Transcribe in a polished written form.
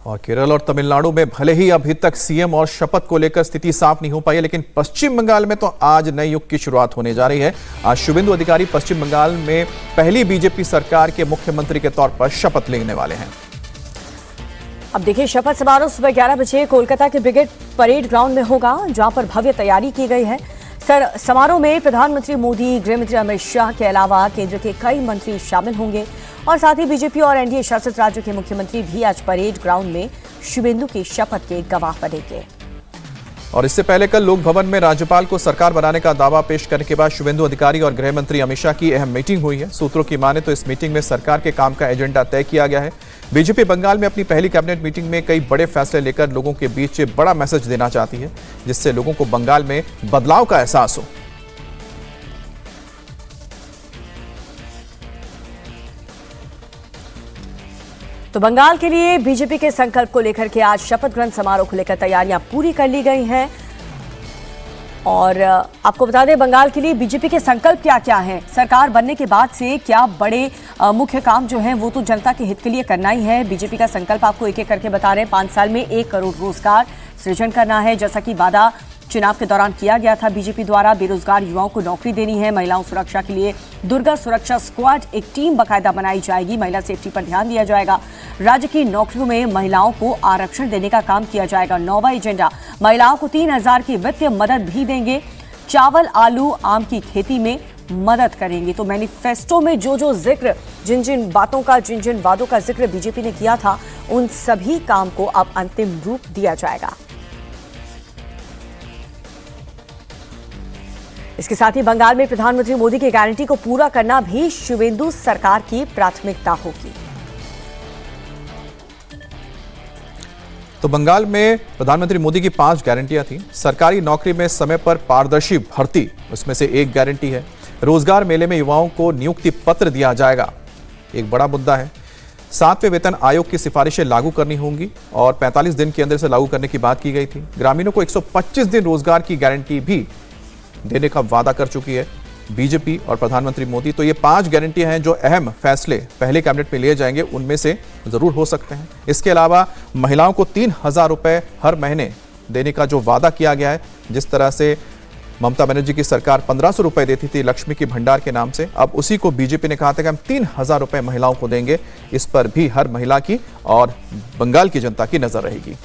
और केरल और तमिलनाडु में भले ही अभी तक सीएम और शपथ को लेकर स्थिति साफ नहीं हो पाई है, लेकिन पश्चिम बंगाल में तो आज नए युग की शुरुआत होने जा रही है। आज शुभेंदु अधिकारी पश्चिम बंगाल में पहली बीजेपी सरकार के मुख्यमंत्री के तौर पर शपथ लेने वाले हैं। अब देखिए, शपथ समारोह सुबह 11 बजे कोलकाता के ब्रिगेड परेड ग्राउंड में होगा, जहां पर भव्य तैयारी की गई है। समारोह में प्रधानमंत्री मोदी, गृहमंत्री अमित शाह के अलावा केंद्र के कई मंत्री शामिल होंगे और साथ ही बीजेपी और एनडीए शासित राज्यों के मुख्यमंत्री भी आज परेड ग्राउंड में शुभेंदु की शपथ के गवाह बनेंगे। और इससे पहले कल लोक भवन में राज्यपाल को सरकार बनाने का दावा पेश करने के बाद शुभेंदु अधिकारी और गृह मंत्री अमित शाह की अहम मीटिंग हुई है। सूत्रों की माने तो इस मीटिंग में सरकार के काम का एजेंडा तय किया गया है। बीजेपी बंगाल में अपनी पहली कैबिनेट मीटिंग में कई बड़े फैसले लेकर लोगों के बीच बड़ा मैसेज देना चाहती है, जिससे लोगों को बंगाल में बदलाव का एहसास हो। तो बंगाल के लिए बीजेपी के संकल्प को लेकर के आज शपथ ग्रहण समारोह को लेकर तैयारियां पूरी कर ली गई हैं। और आपको बता दें, बंगाल के लिए बीजेपी के संकल्प क्या क्या हैं। सरकार बनने के बाद से क्या बड़े मुख्य काम जो हैं वो तो जनता के हित के लिए करना ही है। बीजेपी का संकल्प आपको एक एक करके बता रहे हैं। 5 साल में 1 करोड़ रोजगार सृजन करना है, जैसा कि वादा चुनाव के दौरान किया गया था बीजेपी द्वारा। बेरोजगार युवाओं को नौकरी देनी है। महिलाओं सुरक्षा के लिए दुर्गा सुरक्षा स्क्वाड, एक टीम बाकायदा बनाई जाएगी। महिला सेफ्टी पर ध्यान दिया जाएगा। राज्य की नौकरियों में महिलाओं को आरक्षण देने का काम किया जाएगा। 9वां एजेंडा, महिलाओं को 3000 की वित्तीय मदद भी देंगे। चावल, आलू, आम की खेती में मदद करेंगे। तो मैनिफेस्टो में जो जो जिक्र, जिन जिन बातों का, जिन जिन वादों का जिक्र बीजेपी ने किया था, उन सभी काम को अब अंतिम रूप दिया जाएगा। इसके साथ ही बंगाल में प्रधानमंत्री मोदी की गारंटी को पूरा करना भी शुभेंदु सरकार की प्राथमिकता होगी। तो बंगाल में प्रधानमंत्री मोदी की 5 गारंटियां थी। सरकारी नौकरी में समय पर पारदर्शी भर्ती, उसमें से एक गारंटी है। रोजगार मेले में युवाओं को नियुक्ति पत्र दिया जाएगा, एक बड़ा मुद्दा है। 7वें वेतन आयोग की सिफारिशें लागू करनी होंगी और 45 दिन के अंदर से लागू करने की बात की गई थी। ग्रामीणों को 125 दिन रोजगार की गारंटी भी देने का वादा कर चुकी है बीजेपी और प्रधानमंत्री मोदी। तो ये 5 गारंटियां हैं जो अहम फैसले पहले कैबिनेट में लिए जाएंगे, उनमें से जरूर हो सकते हैं। इसके अलावा महिलाओं को 3000 रुपए हर महीने देने का जो वादा किया गया है, जिस तरह से ममता बनर्जी की सरकार 1500 रुपए देती थी लक्ष्मी की भंडार के नाम से, अब उसी को बीजेपी ने कहा था कि हम 3000 रुपए महिलाओं को देंगे। इस पर भी हर महिला की और बंगाल की जनता की नजर रहेगी।